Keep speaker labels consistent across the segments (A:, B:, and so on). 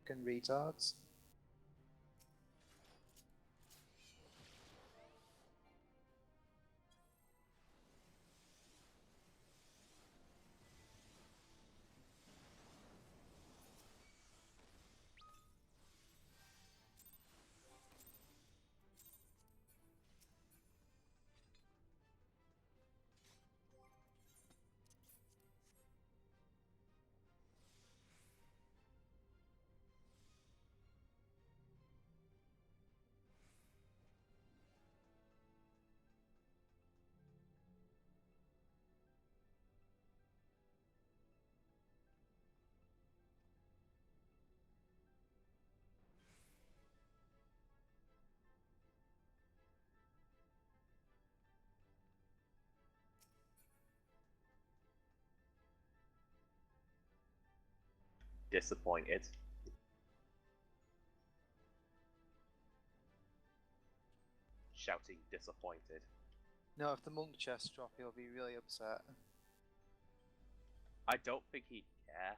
A: Fucking retards.
B: Disappointed. Shouting disappointed.
A: No, if the monk chests drop, he'll be really upset.
B: I don't think he'd care.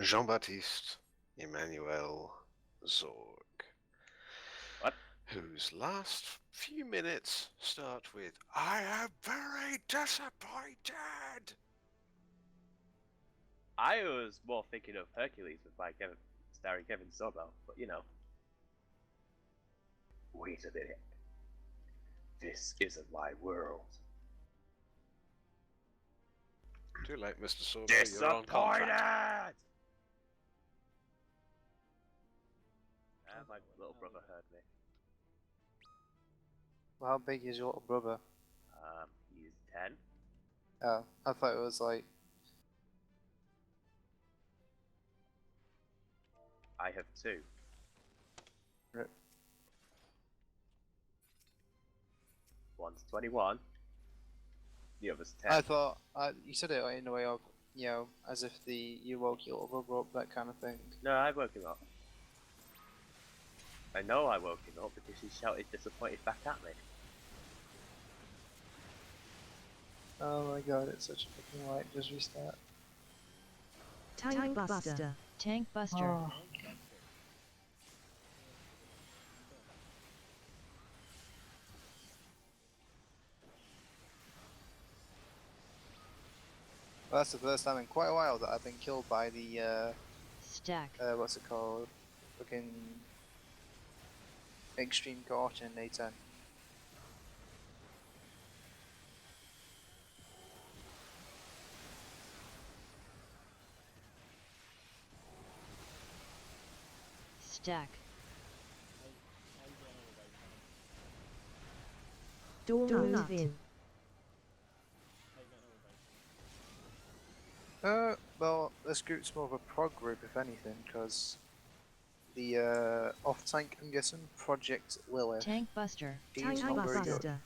C: Jean-Baptiste Emmanuel Zorg.
B: What?
C: Whose last few minutes start with, I am very disappointed!
B: I was more thinking of Hercules with starring Kevin Sorbo, but you know. Wait a minute. This isn't my world.
C: Too late, Mr. Sorbo, you're on contract.
B: Disappointed! My little brother heard me.
A: Well, how big is your little brother?
B: He's 10.
A: Oh, I thought it was like...
B: I have 2.
A: Rip.
B: One's 21. The other's 10.
A: I thought you said it in a way of, you know, as if you woke your little brother up, that kind of thing.
B: No, I woke him up. I know I woke him up because he shouted disappointed back at me.
A: Oh my god, it's such a fucking light. Just restart.
D: Tank Buster. Tank Buster.
A: Oh. Well, that's the first time in quite a while that I've been killed by the
D: Stack.
A: what's it called? Fucking extreme caution A10.
D: Stack. Donut. In.
A: Well, this group's more of a prog group, if anything, because the off-tank, I'm guessing, Project Lilith.
D: Tank Buster.
A: He's
D: Tank
A: not very good
D: Buster.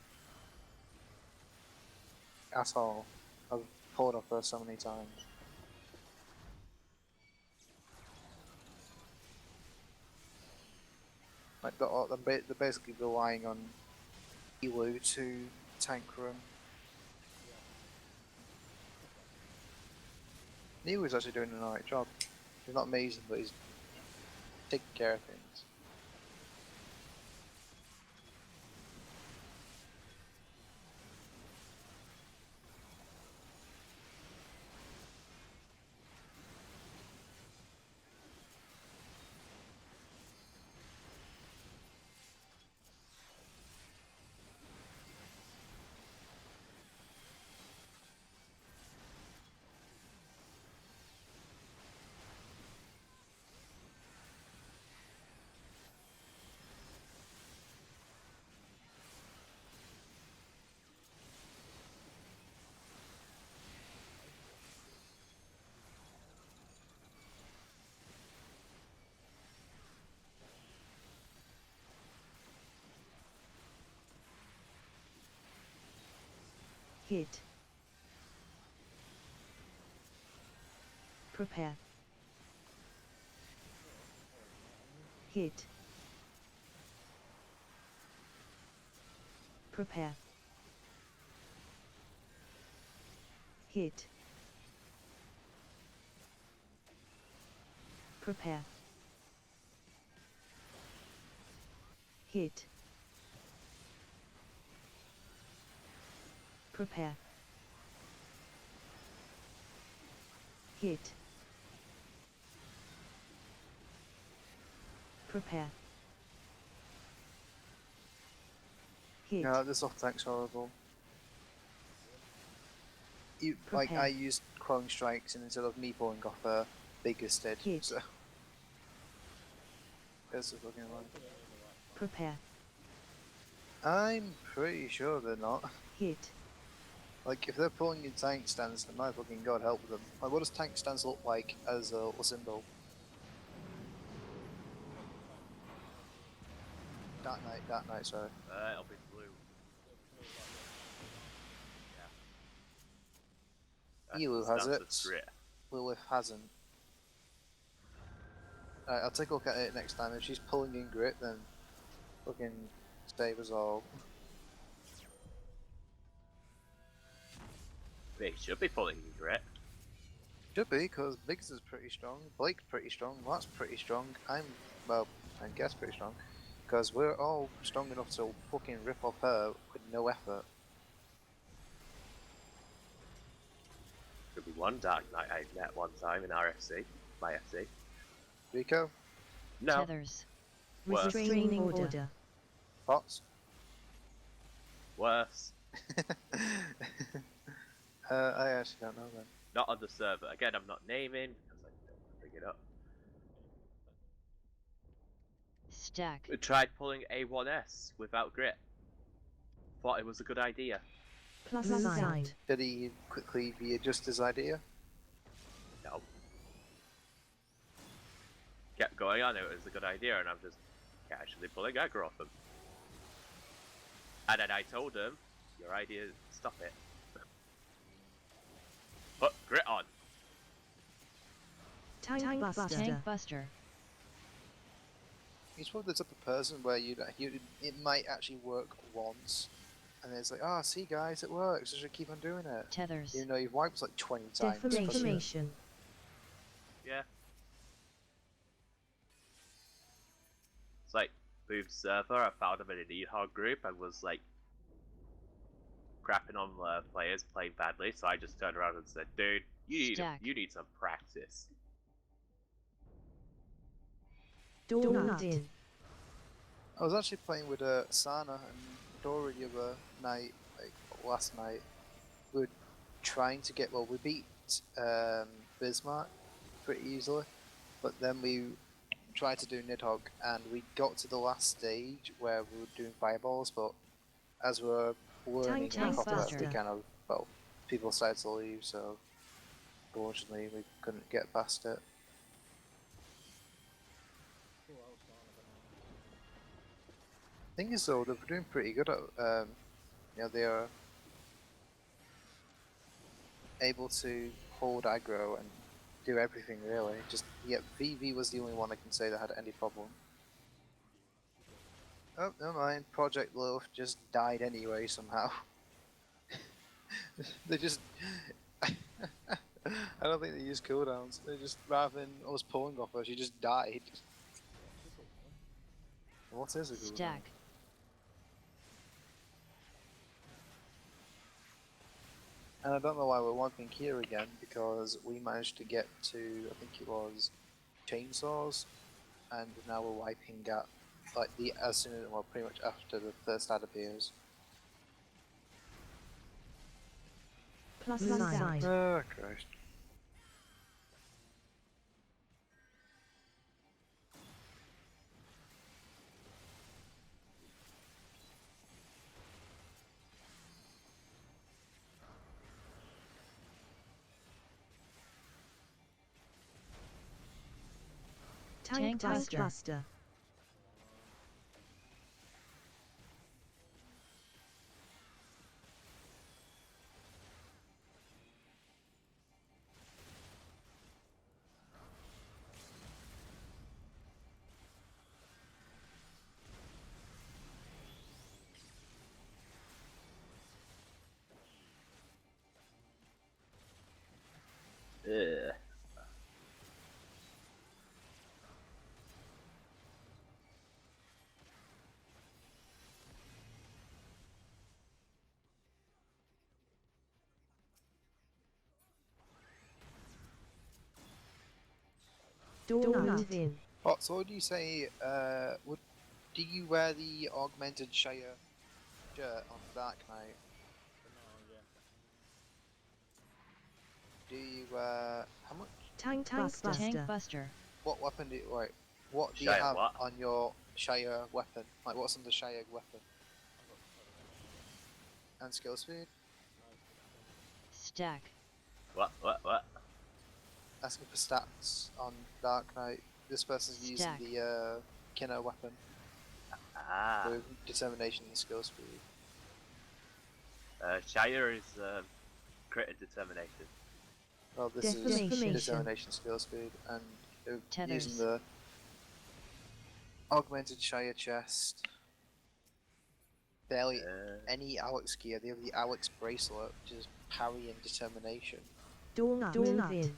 A: at all. I've pulled off her so many times. Like, they're basically relying on Elu to tank run. Elu's actually doing an alright job. He's not amazing, but he's taking care of things.
D: Hit. Prepare. Hit. Prepare. Hit. Prepare. Hit. Prepare. Hit. Prepare. Hit.
A: Yeah, this off tank's horrible. Like, I
D: Prepare.
A: used Clone Strikes, and instead of me pulling off her, they just did.
D: Hit.
A: So. There's the fucking line.
D: Prepare.
A: I'm pretty sure they're not.
D: Hit.
A: Like, if they're pulling in tank stance, then my fucking god help them. Like, what does tank stance look like as a little symbol? Dark Knight, sorry.
B: It'll be blue. Yeah.
A: Elu
B: That
A: has
B: stands
A: it.
B: for grit.
A: Lilith hasn't. Alright, I'll take a look at it next time. If she's pulling in grit, then fucking save us all.
B: They should be pulling in grit.
A: Should be, because Biggs is pretty strong, Blake's pretty strong, Matt's pretty strong, well, I guess pretty strong. Because we're all strong enough to fucking rip off her with no effort.
B: Could be one Dark Knight I met one time in RFC, my FC.
A: Rico?
B: No,
D: Tethers.
B: Worse.
D: Restraining order.
A: Pots?
B: worse.
A: I actually don't know then.
B: Not on the server. Again, I'm not naming because I don't want to bring it up.
D: Stack.
B: We tried pulling A12s without grit. Thought it was a good idea.
D: Plus sign.
A: Did he quickly readjust his idea?
B: No. Kept going on, it was a good idea, and I'm just casually pulling aggro off them. And then I told him, your idea, stop it. Put grit on.
D: Tank buster. Tank buster.
A: He's probably the type of person where it might actually work once, and then it's like, oh, see guys, it works, I should keep on doing it.
D: Tethers.
A: Even though you've wiped like 20 times.
D: Deformation.
B: Yeah. It's like, moved server, I found him in an E-Hog group and was like, crapping on the players playing badly, so I just turned around and said, dude, you need some practice.
D: Donut in.
A: I was actually playing with Sana and Dora the other night, like last night. We were trying to get, we beat Bismarck pretty easily, but then we tried to do Nidhogg and we got to the last stage where we were doing fireballs, but as we were learning
D: Tank
A: properly,
D: buster.
A: we kind of, people started to leave, so unfortunately we couldn't get past it. Thing is though, they're doing pretty good at, they are able to hold aggro and do everything really. Just, VV was the only one I can say that had any problem. Oh, never mind, Project Lilith just died anyway somehow. They just, I don't think they used cooldowns, they just, rather than us pulling off her, she just died. What is a cooldown?
D: Stack.
A: And I don't know why we're wiping here again, because we managed to get to, I think it was, chainsaws, and now we're wiping at, like, as soon as, well, pretty much after the first ad appears.
D: Plus sign.
A: Oh, Christ.
D: Tank buster.
B: Ugh.
D: Donut in.
A: Oh, so what do you say? Do you wear the augmented Shire shirt on Dark Knight? Do you how much?
D: Tank Buster.
E: Tank Buster.
A: What weapon do you What do you
B: Shire
A: have
B: what?
A: on your Shire weapon? Like what's on the Shire weapon? And skill speed?
E: Stack.
B: What?
A: Asking for stats on Dark Knight. This person's using
E: Stack.
A: the Kinner weapon
B: Ah.
A: with determination and skill speed.
B: Shire is crit and determination.
A: Well, this is
D: Deformation.
A: determination, skill speed, and they're
E: Tethers.
A: using the augmented Shire chest. Barely any Alex gear. They have the Alex bracelet, which is parry and determination.
D: Donut in.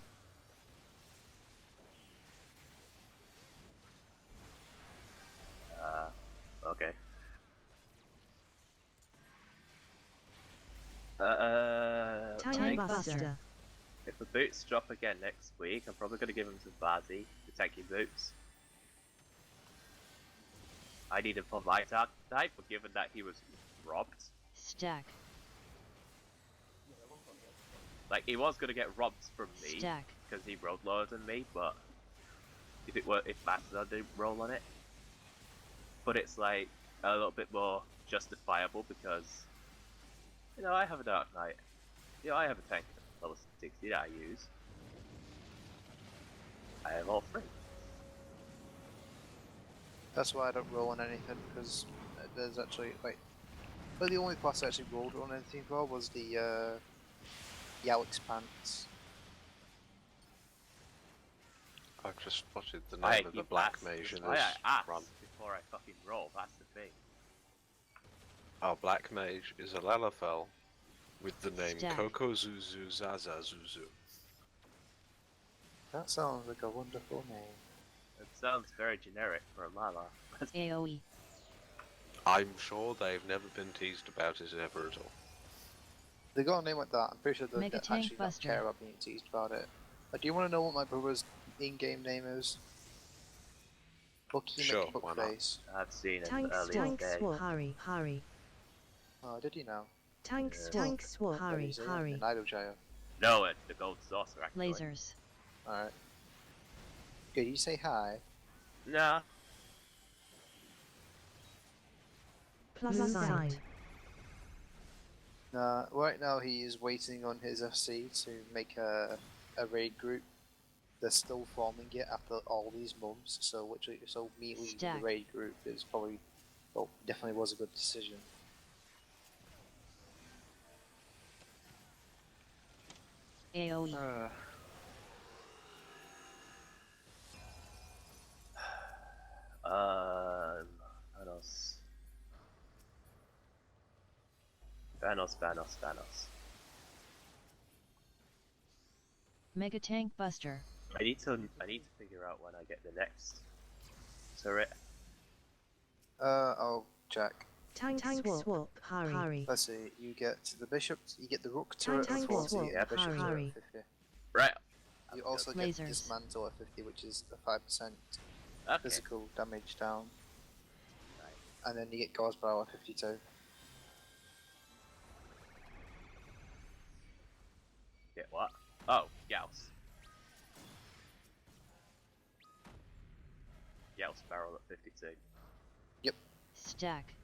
B: Okay.
D: Tank Buster.
B: If the boots drop again next week, I'm probably going to give him some Bazzi, the tanky boots. I need him for my dark type, but given that he was robbed,
E: Stack.
B: like he was going to get robbed from me
E: Stack.
B: because he rolled lower than me, but if Mastodon didn't roll on it, but it's like a little bit more justifiable because I have a Dark Knight, I have a tank level 60 that I use. I have all three.
A: That's why I don't roll on anything, because there's actually well, the only class I actually rolled on anything for was the Alex pants.
C: I've just spotted the
B: I
C: name of the black mage in this
B: asked
C: run.
B: before I fucking roll. That's the thing.
C: Our black mage is a Lalafell with the name
E: Stack.
C: Koko Zuzu Zaza Zuzu.
A: That sounds like a wonderful name.
B: It sounds very generic for a Lala.
E: AoE.
C: I'm sure they've never been teased about it ever at all.
A: They got a name like that. I'm pretty sure they
E: Mega
A: actually
E: Tank
A: don't
E: Buster.
A: care about being teased about it. Do you want to know what my brother's in-game name is? Bucky
C: Sure, why not?
A: McBuckface.
B: I've seen it
D: Tank
B: earlier
D: Swap.
B: today.
D: Hurry.
A: Oh, did you know?
D: Tank Swap. Hurry.
A: In Idleshire.
B: No, it's the gold saucer actually.
E: Lasers.
A: Alright. Good, you say hi.
B: Nah.
D: Plus sign.
A: Right now he is waiting on his FC to make a raid group. They're still forming it after all these months, so me leaving
E: Stack.
A: the raid group is probably, well, definitely was a good decision.
E: AoE.
B: Thanos.
E: Mega Tank Buster.
B: I need to figure out when I get the next turret.
A: I'll check.
D: Tank Swap. Hurry.
A: Let's see, you get the bishop, you get the rook turret
D: Tank
A: at 40,
D: swap.
A: yeah, bishop turret
D: Hurry.
A: at 50.
B: Right.
A: You also get
E: Lasers.
A: dismantle at 50, which is a 5%
B: Okay.
A: physical damage down.
B: Right.
A: And then you get God's Power at 52.
B: Get what? Oh, Gauss. Gauss barrel at 52.
E: Stack.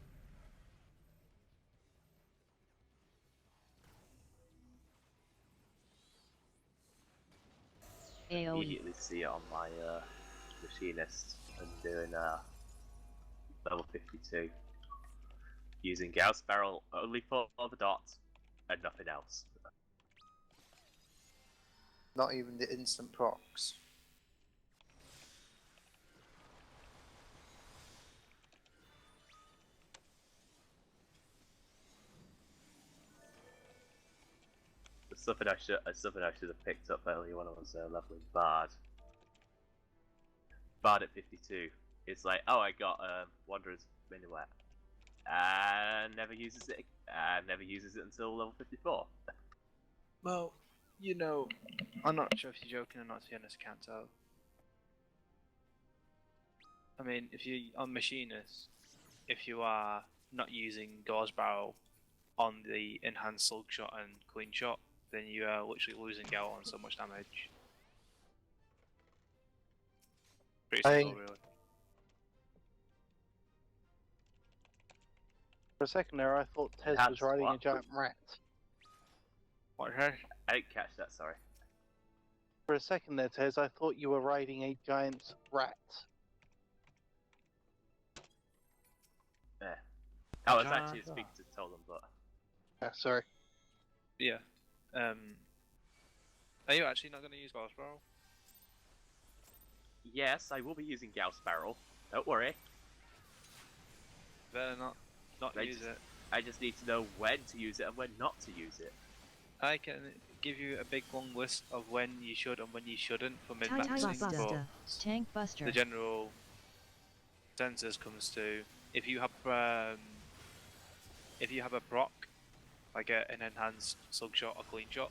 E: AoE.
B: Immediately see it on my machinist and doing level 52. Using Gauss barrel only for the dots and nothing else.
A: Not even the instant procs.
B: It's something I should have picked up earlier when I was leveling Bard. Bard at 52. It's like, oh, I got Wanderer's Minuet. And never uses it. And never uses it until level 54.
A: Well, I'm not sure if you're joking or not, to be honest, I can't tell.
F: I mean, if you on machinist, if you are not using Gauze Barrel on the enhanced slug shot and clean shot, then you are literally losing out on so much damage. Pretty simple, really.
G: For a second there, I thought Tez
B: That's
G: was riding
B: what?
G: a giant rat.
F: What the heck?
B: I didn't catch that, sorry.
G: For a second there, Tez, I thought you were riding a giant rat.
B: Yeah. I was actually speaking to Tolan, but...
G: Sorry.
F: Yeah. Are you actually not going to use Gauze Barrel?
B: Yes, I will be using Gauss Barrel. Don't worry.
F: Better not
B: I
F: use
B: just-
F: it.
B: I just need to know when to use it and when not to use it.
F: I can give you a big long list of when you should and when you shouldn't for
D: Tank
F: min-maxing, but
D: Buster.
E: Tank Buster.
F: the general consensus comes to if you have a proc, like an enhanced slug shot or clean shot,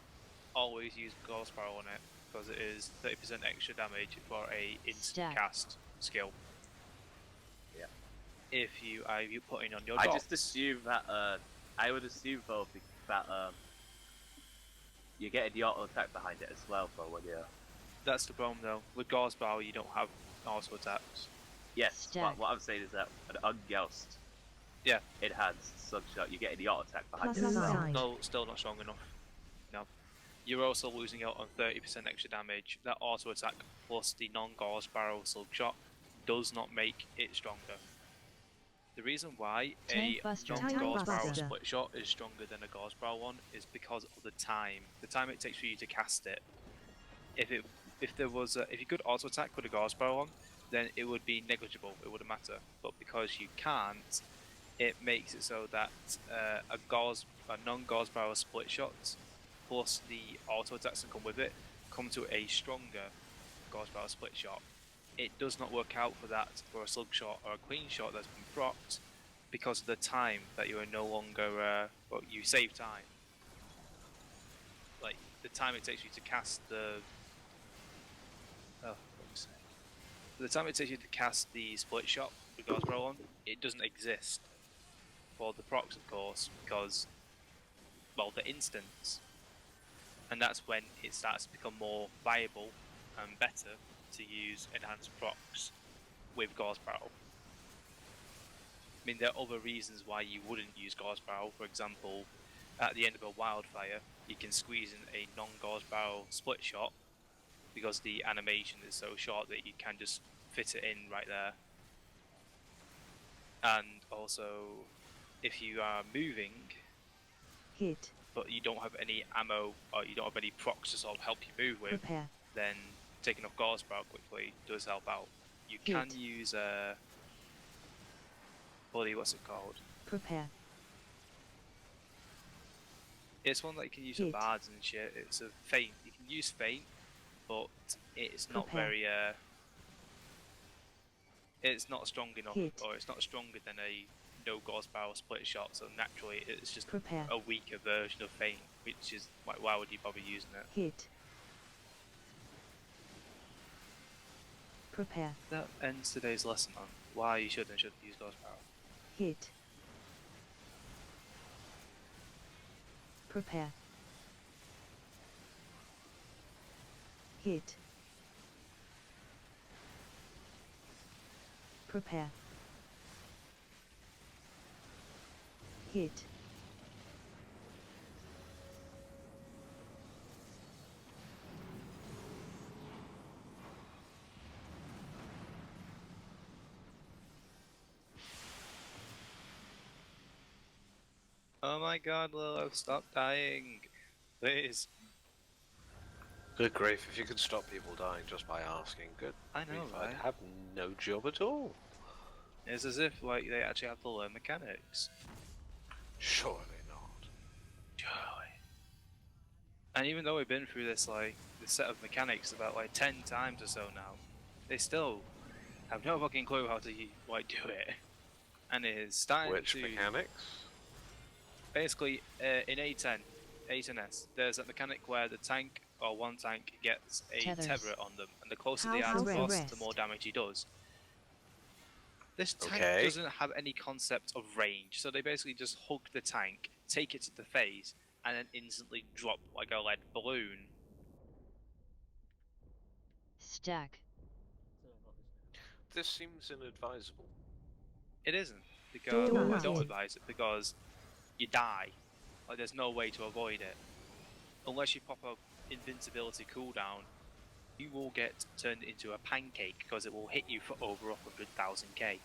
F: always use Gauze Barrel on it because it is 30% extra damage for a instant
E: Stack.
F: cast skill.
B: Yeah.
F: If you are you putting on your
B: I
F: dots.
B: just assume that, I would assume though that, you're getting the auto attack behind it as well, though, when you're...
F: That's the problem though. With Gauze Barrel you don't have auto attacks.
B: Yes,
E: Stack.
B: what I'm saying is that an ungoused,
F: Yeah.
B: enhanced slug shot, you're getting the auto attack behind
D: Plus
B: it as well.
D: side.
F: No, still not strong enough. No. You're also losing out on 30% extra damage. That auto attack plus the non-Gauze Barrel slug shot does not make it stronger. The reason why
E: Tank
F: a
E: Buster.
F: non-Gauze
D: Tank
F: Barrel
D: Buster.
F: split shot is stronger than a Gauze Barrel one is because of the time. The time it takes for you to cast it. If you could auto attack with a Gauze Barrel on, then it would be negligible. It wouldn't matter. But because you can't, it makes it so that a non-Gauze Barrel split shot plus the auto attacks that come with it come to a stronger Gauze Barrel split shot. It does not work out for that for a slug shot or a clean shot that's been procced because of the time that you are no longer you save time. Like the time it takes you to cast the the time it takes you to cast the split shot with Gauze Barrel on, it doesn't exist for the procs, of course, because the instance, and that's when it starts to become more viable and better to use enhanced procs with Gauze Barrel. I mean, there are other reasons why you wouldn't use Gauze Barrel. For example, at the end of a wildfire, you can squeeze in a non-Gauze Barrel split shot because the animation is so short that you can just fit it in right there. And also, if you are moving,
D: Hit.
F: but you don't have any ammo or you don't have any procs to sort of help you move with,
D: Prepare.
F: then taking off Gauze Barrel quickly does help out. You
D: Hit.
F: can use what's it called?
D: Prepare.
F: It's one that you can use for
D: Hit.
F: bards and shit. It's a feint. You can use feint, but it's not
D: Prepare.
F: very it's not strong enough,
D: Hit.
F: or it's not stronger than a no Gauze Barrel split shot. So naturally, it's just
D: Prepare.
F: a weaker version of feint, which is why would you bother using it?
D: Hit. Prepare.
F: That ends today's lesson on why you should and shouldn't use Gauze Barrel.
D: Hit. Prepare. Hit. Prepare. Hit.
F: Oh my god, Lilo, stop dying. Please.
C: Good grief, if you could stop people dying just by asking, good
F: I know,
C: grief,
F: right?
C: I'd have no job at all.
F: It's as if like they actually have to learn mechanics.
C: Surely not.
F: Surely. And even though we've been through this set of mechanics about 10 times or so now, they still have no fucking clue how to do it. And it is starting
C: Which
F: to
C: mechanics?
F: basically in A10S, there's a mechanic where the tank or one tank gets a
E: Tethers.
F: tether on them, and the closer
D: How
F: they are to
D: to
F: boss,
D: rest.
F: the more damage he does. This tank
C: Okay.
F: doesn't have any concept of range, so they basically just hug the tank, take it to the face, and then instantly drop like a lead balloon.
E: Stack.
C: This seems inadvisable.
F: It isn't, because I
D: Donut.
F: don't advise it because you die. Like there's no way to avoid it. Unless you pop a invincibility cooldown, you will get turned into a pancake because it will hit you for over 100,000k.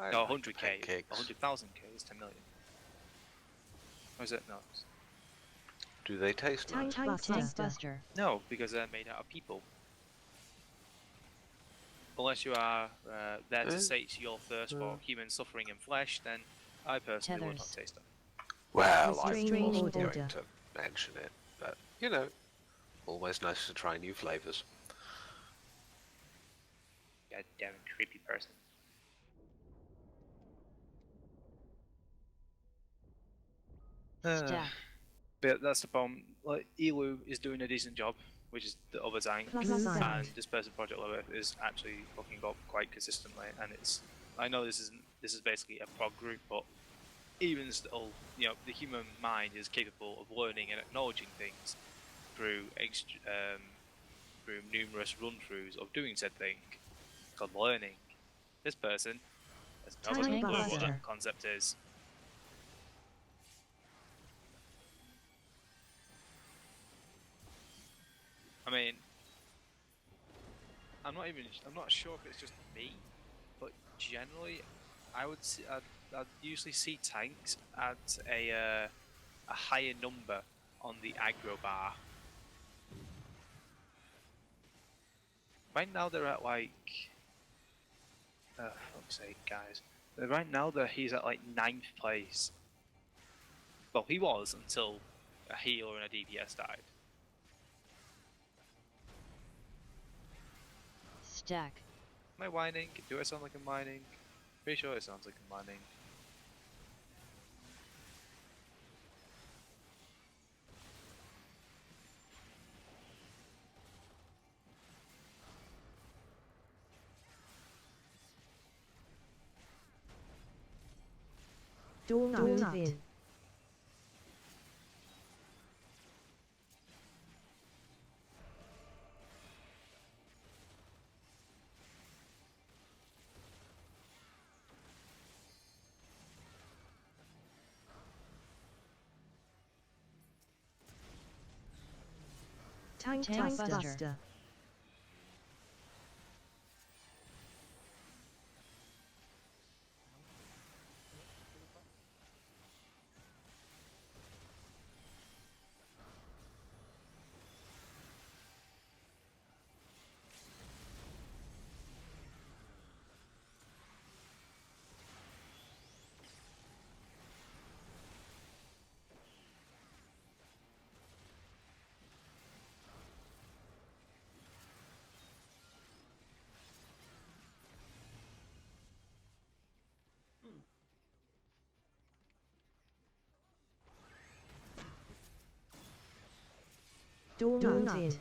C: I
F: No,
C: like
F: 100k.
C: pancakes.
F: 100,000k is 10 million. Or is it? No.
C: Do they taste nice?
D: Tank
E: Tank
D: Buster.
E: Buster.
F: No, because they're made out of people. Unless you are there to sate your thirst for human suffering and flesh, then I personally would not
E: Tethers.
F: taste them.
C: Well, I was
D: Restraining
C: going
D: order.
C: to mention it, but you know, always nice to try new flavors.
F: Goddamn creepy person.
E: Stack.
F: But that's the problem. Like Elu is doing a decent job, which is the other tank,
D: Plus
F: and
D: sound.
F: this person Project Lilith is actually fucking up quite consistently. And it's, I know this is basically a prog group, but even still, you know, the human mind is capable of learning and acknowledging things through through numerous run-throughs of doing said thing. Called learning. This person has no
D: Tank
F: fucking clue what
D: Buster.
F: that concept is. I mean, I'm not sure if it's just me, but generally, I'd usually see tanks at a higher number on the aggro bar. Right now they're at like, fuck's sake, guys. Right now he's at like 9th place. Well, he was until a healer and a DPS died.
E: Stack.
F: Am I whining? Do I sound like I'm whining? Pretty sure it sounds like I'm whining.
D: Donut. In. Tank Buster. Donut. In.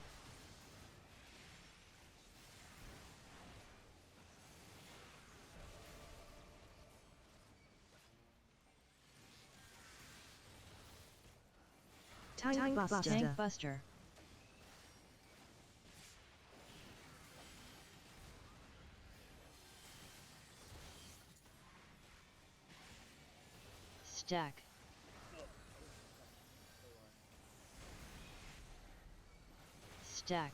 D: Tank Buster.
E: Tank Buster. Stack. Stack.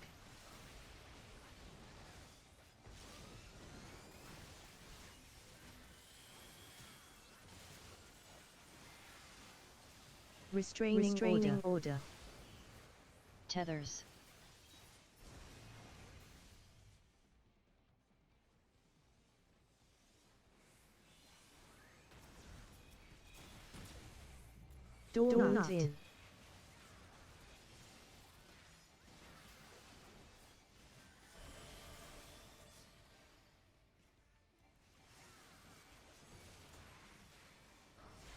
D: Restraining order.
E: Tethers.
D: Donut. In.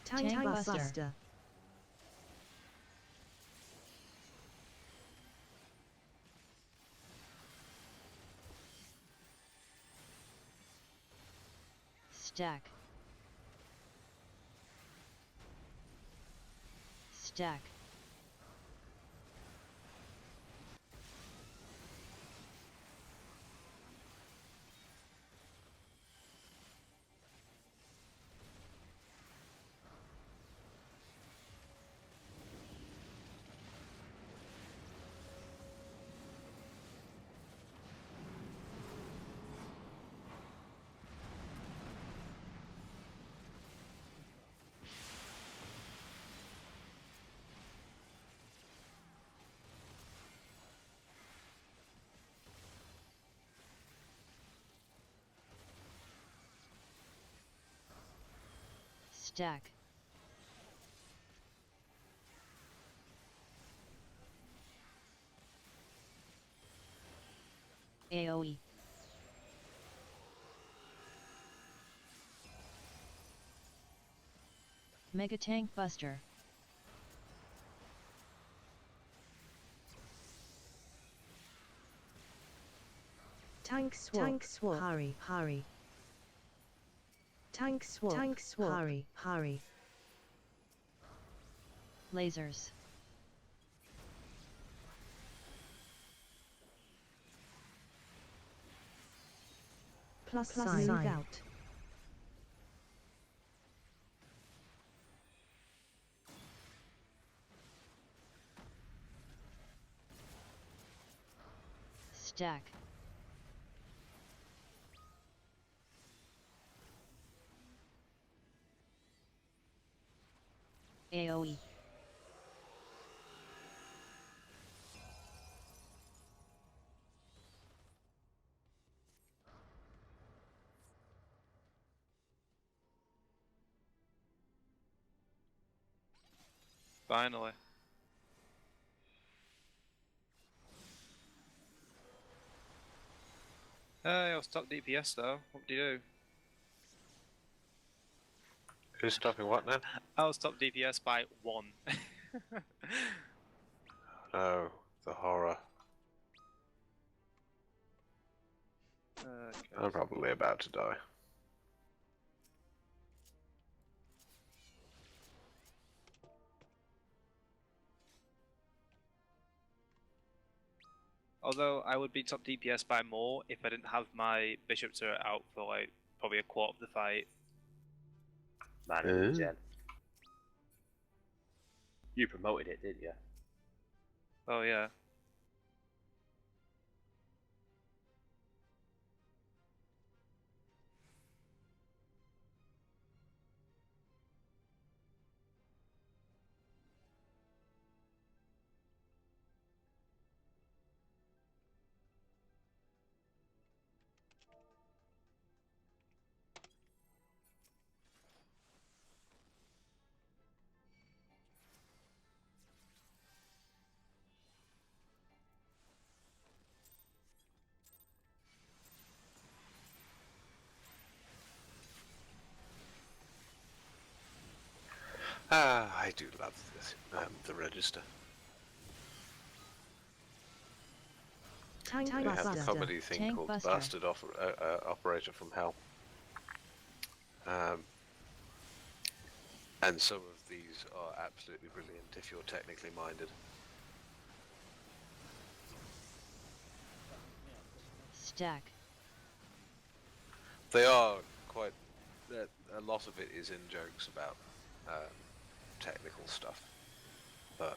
D: Tank Buster.
E: Stack. Stack. Stack. AoE. Mega Tank Buster.
D: Tank swap. Tank swap. Hurry, hurry. Tank swap. Tank swap. Hurry, hurry.
E: Lasers.
D: Plus sign. Move out.
E: Stack. AoE.
F: Finally. Hey, I was top DPS though. What do you do?
C: Who's stopping what now?
F: I was top DPS by 1.
C: Oh, the horror.
F: Okay.
C: I'm probably about to die.
F: Although I would be top DPS by more if I didn't have my bishop turret out for like probably a quarter of the fight.
B: Man, Gen. You promoted it, didn't you?
F: Oh yeah.
C: Ah, I do love this. The register.
D: Tank
C: We have a
D: buster.
C: comedy thing
E: Tank
C: called
E: Buster.
C: Bastard Operator from Hell. And some of these are absolutely brilliant if you're technically minded.
E: Stack.
C: They are quite. A lot of it is in jokes about technical stuff, but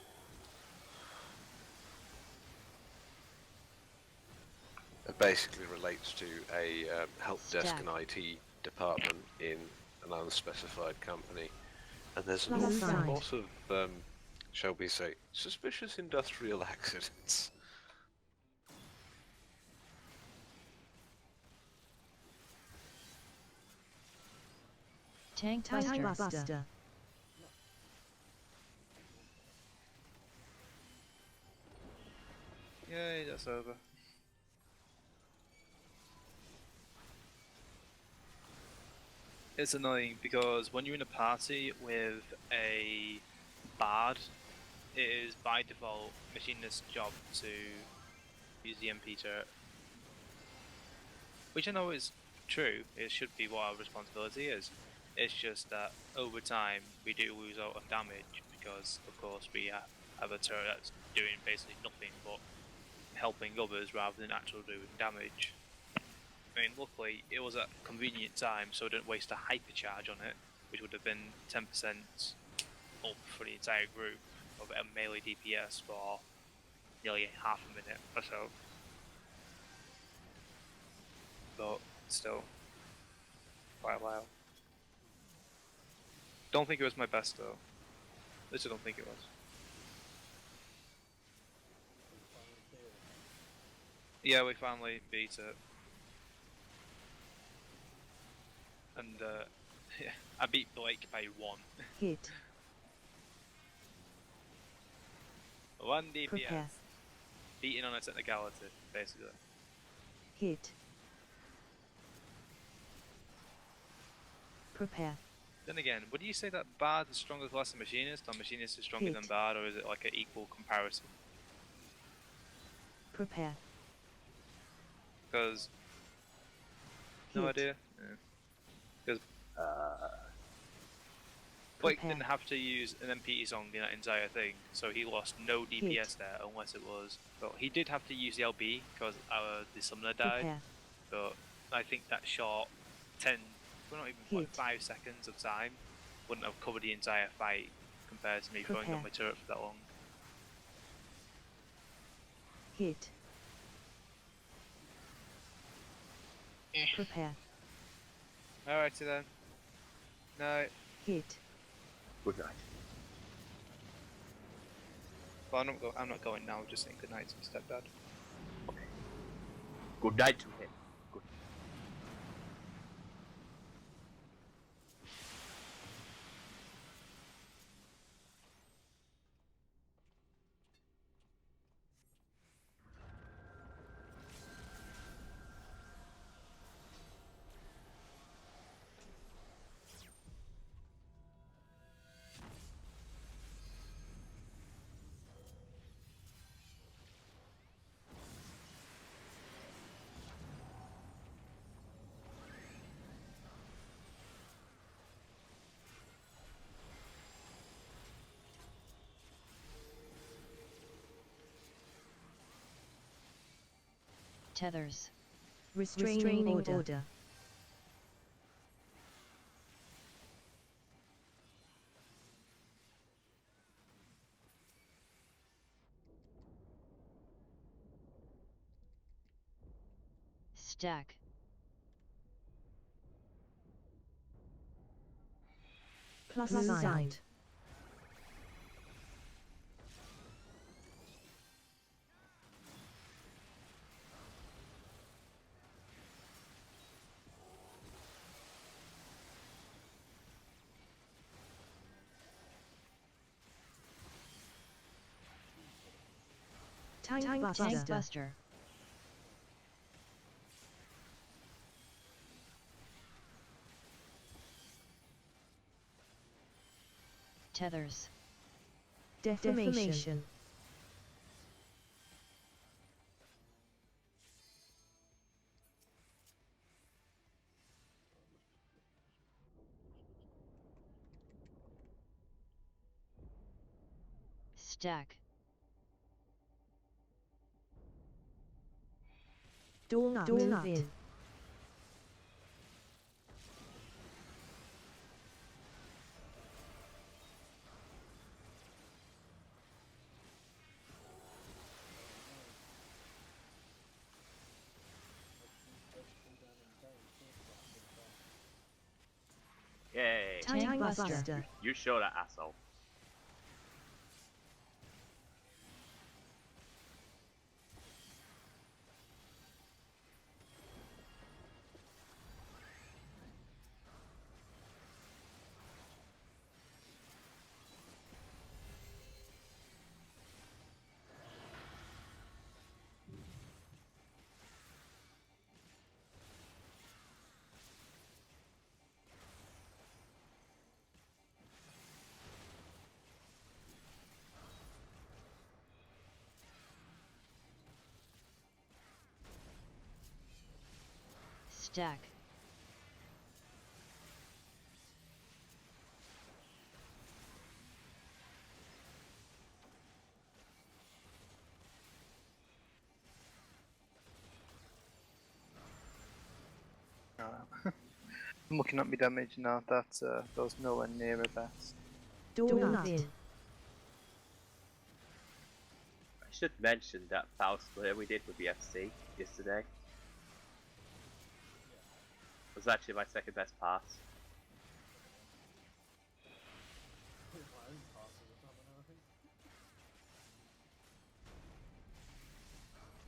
C: it basically relates to a help desk and IT department in an unspecified company, and there's an
D: Plus
C: awful
D: side.
C: lot of, shall we say, suspicious industrial accidents.
E: Tank
D: Tank
E: Buster.
D: buster.
F: Yay, that's over. It's annoying because when you're in a party with a bard, it is by default machinist's job to use the MP turret. Which I know is true. It should be what our responsibility is. It's just that over time we do lose out on damage because, of course, we have a turret that's doing basically nothing but helping others rather than actually doing damage. I mean, luckily it was at a convenient time, so I didn't waste a hypercharge on it, which would have been 10% up for the entire group of a melee DPS for nearly half a minute or so. But still, quite a while. Don't think it was my best though. At least I don't think it was. Yeah, we finally beat it. And yeah, I beat Blake by 1.
D: Hit.
F: 1 DPS.
D: Prepare.
F: Beating on a technicality, basically.
D: Hit. Prepare.
F: Then again, would you say that Bard is stronger class than Machinist, or Machinist is stronger
D: Hit.
F: than Bard, or is it like an equal comparison?
D: Prepare.
F: Because no
D: Hit.
F: idea. Because Blake
D: Prepare.
F: didn't have to use an MPT song in that entire thing, so he lost no DPS there, unless it was. Well, he did have to use the LB because the summoner died,
D: Prepare.
F: but I think that short 10, well, not even like
D: Hit.
F: 5 seconds of time wouldn't have covered the entire fight compared to me throwing
D: Prepare.
F: up my turret for that long.
D: Hit. Prepare.
F: Alrighty then. No,
D: Hit.
B: Good night.
F: well, I'm not going now. Just saying good night to my stepdad.
B: Good night to him. Good.
E: Tethers.
D: Restraining order.
E: Stack.
D: Plus signed. Tank buster.
E: Tank Buster. Tethers.
D: Deformation.
E: Stack.
D: Dawn in.
B: Yay!
D: Tank buster.
B: You show that asshole.
E: Stack.
A: I'm looking at my damage now. Those nowhere near a best.
D: Donut.
B: I should mention that Faust player we did with the FC yesterday was actually my second best pass.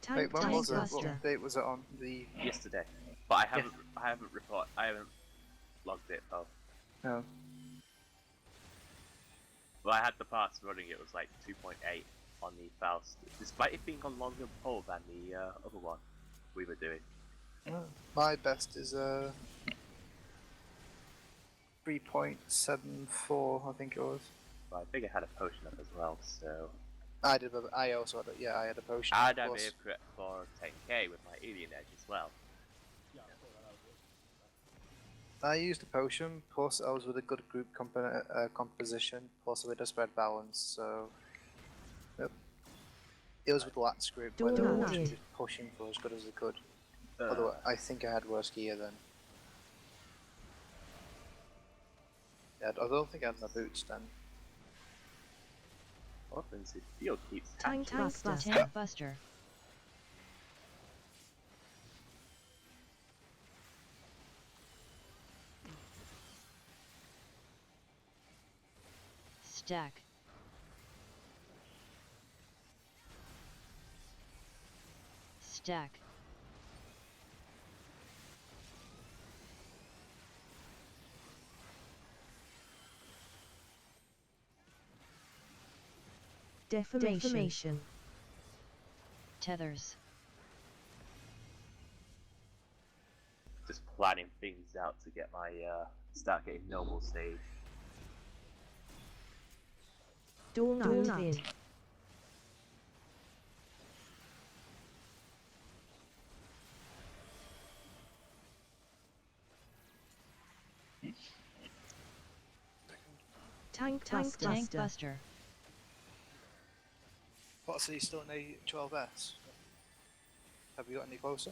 A: Wait, when was it? What
D: Buster.
A: date was it on? The
B: Yesterday, but I haven't logged it though.
A: no.
B: But I had the pass running. It was like 2.8 on the Faust, despite it being on longer pole than the other one we were doing.
A: My best is 3.74, I think it was.
B: But I think I had a potion up as well, so
A: I did. I also had. I had a potion.
B: and I'm
A: plus.
B: here for 10k with my alien edge as well.
A: I used a potion. Plus, I was with a good group composition. Plus, with a spread balance. So, yep. It was with Lat's group where they were all just pushing for as good as they could. Although I think I had worse gear then. Yeah, I don't think I had my boots then.
B: Offensive field keeps
D: Tank Buster.
E: Tank Buster. Stack. Stack.
D: Deformation.
E: Tethers.
B: just planning things out to get my start getting noble stage.
D: Donut. Tank
E: Tank Buster.
A: What, so you still in A12s? Have you got any closer?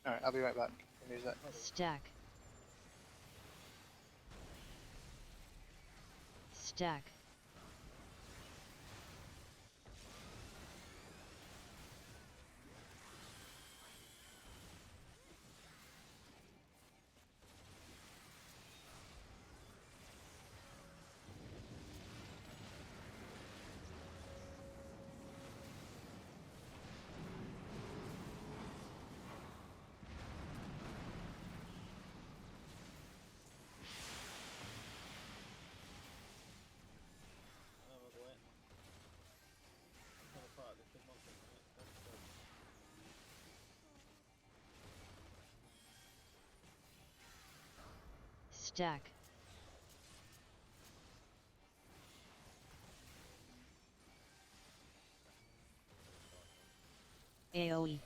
A: Alright, I'll be right back. Give me a sec.
E: Stack. Stack. Stack. AoE.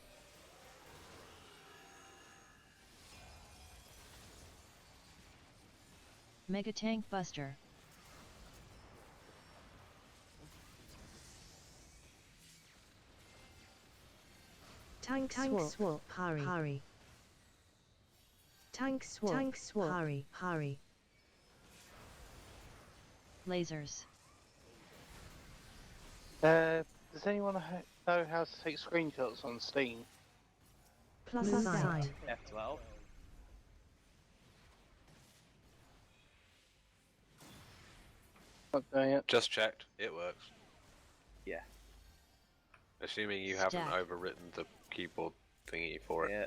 E: Mega Tank Buster.
D: Tank swap. Hurry. Tank swap. Hurry.
E: Lasers.
G: Does anyone know how to take screenshots on Steam?
D: Plus sign.
B: F12.
G: Not doing it.
C: Just checked, it works.
B: Yeah.
C: Assuming you haven't
E: Stack.
C: overwritten the keyboard thingy for it.
B: Yeah.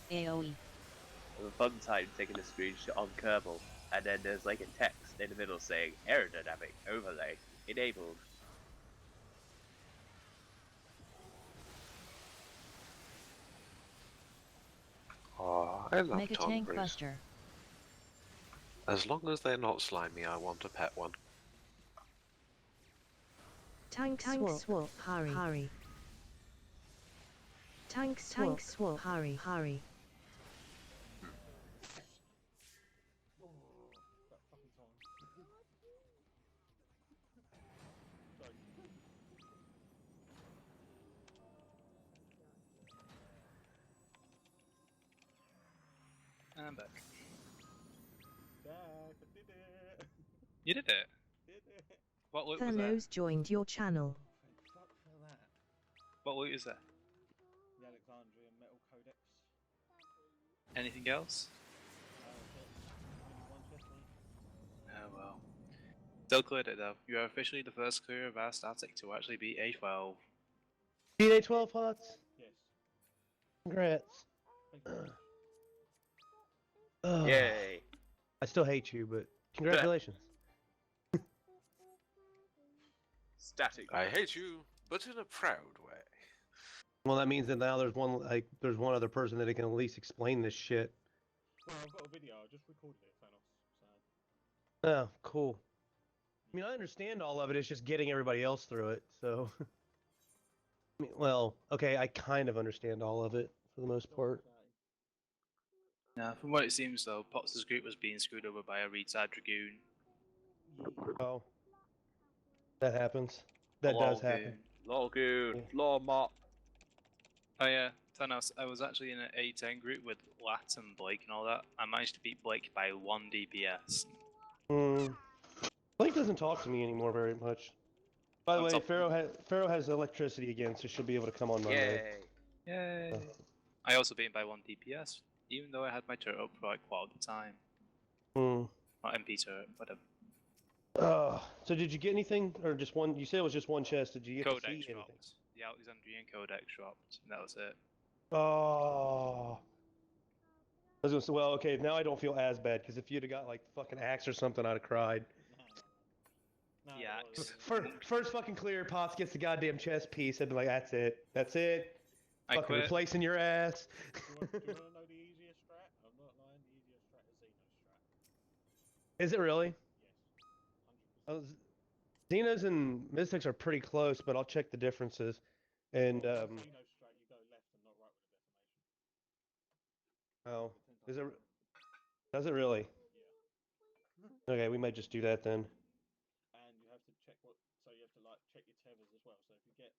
E: AoE.
B: It was a fun time taking a screenshot on Kerbal, and then there's like a text in the middle saying aerodynamic overlay enabled.
C: Oh, I love
E: Mega Tank
C: Tonbrews.
E: Buster.
C: As long as they're not slimy, I want a pet one.
D: Tank swap. Hurry. Tank swap. Hurry.
F: I'm back.
H: Jack, I did it.
F: You did it.
H: Did it.
F: What loot was there?
D: Thanos joined your channel.
H: Thank fuck for that.
F: What loot is there?
H: The Alexandrian Metal Codex.
F: Anything else?
H: Only one chest, mate.
F: Oh well. Still cleared it though. You are officially the first clearer of our static to actually beat A12.
I: Beat A12 Pots.
H: Yes.
I: Congrats.
H: Thank you very much.
I: Ugh.
B: Yay!
I: I still hate you, but congratulations.
B: Static.
C: I hate you, but in a proud way.
I: Well, that means that now there's one other person that can at least explain this shit.
H: Well, I've got a video. I just recorded it, Thanos. So.
I: Oh, cool. I mean, I understand all of it. It's just getting everybody else through it. So, I mean, well, okay, I kind of understand all of it for the most part.
F: Now, from what it seems though, Potts' group was being screwed over by a retard dragoon.
I: Oh, that happens. That does happen.
B: Lolgoon.
I: Yeah.
B: Lawmot.
F: Oh yeah, Thanos, I was actually in an A10 group with Lat and Blake and all that. I managed to beat Blake by 1 DPS.
I: Blake doesn't talk to me anymore very much. By the
F: What's
I: way,
F: up?
I: Pharaoh has electricity again, so she'll be able to come on Monday.
B: Yay!
F: Yay! I also beat him by 1 DPS, even though I had my turret up for like quite the time.
I: Hmm.
F: Not MP turret, whatever.
I: So did you get anything, or just one? You said it was just one chest. Did you get to
F: Codex
I: see anything?
F: dropped. The Alexandrian Codex dropped, and that was it.
I: Oh. I was gonna say, well, okay, now I don't feel as bad, because if you'd have got, like, fucking axe or something, I'd have cried.
H: No,
F: Yeah,
H: it was-
I: First fucking clear, Potts gets the goddamn chest piece, I'd be like, that's it. That's it.
F: I
I: Fucking
F: quit.
I: replacing your ass.
H: do you want to know the easiest strat? I'm not lying. The easiest strat is Xeno's strat.
I: Is it really?
H: Yes. 100%.
I: Oh, Xenos and Mystics are pretty close, but I'll check the differences. And,
H: Xeno's strat, you go left and not right with the decimation.
I: oh, is it? Does it really?
H: Yeah.
I: Okay, we might just do that then.
H: And you have to check what. So you have to like check your tethers as well. So if you get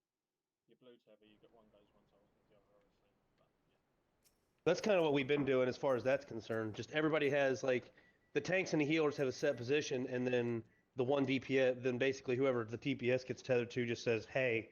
H: your blue tether, you get one goes one side, one goes the other, obviously. But yeah.
I: That's kind of what we've been doing as far as that's concerned. Just everybody has, like, the tanks and the healers have a set position, and then the one DPS, then basically whoever the TPS gets tethered to just says, hey,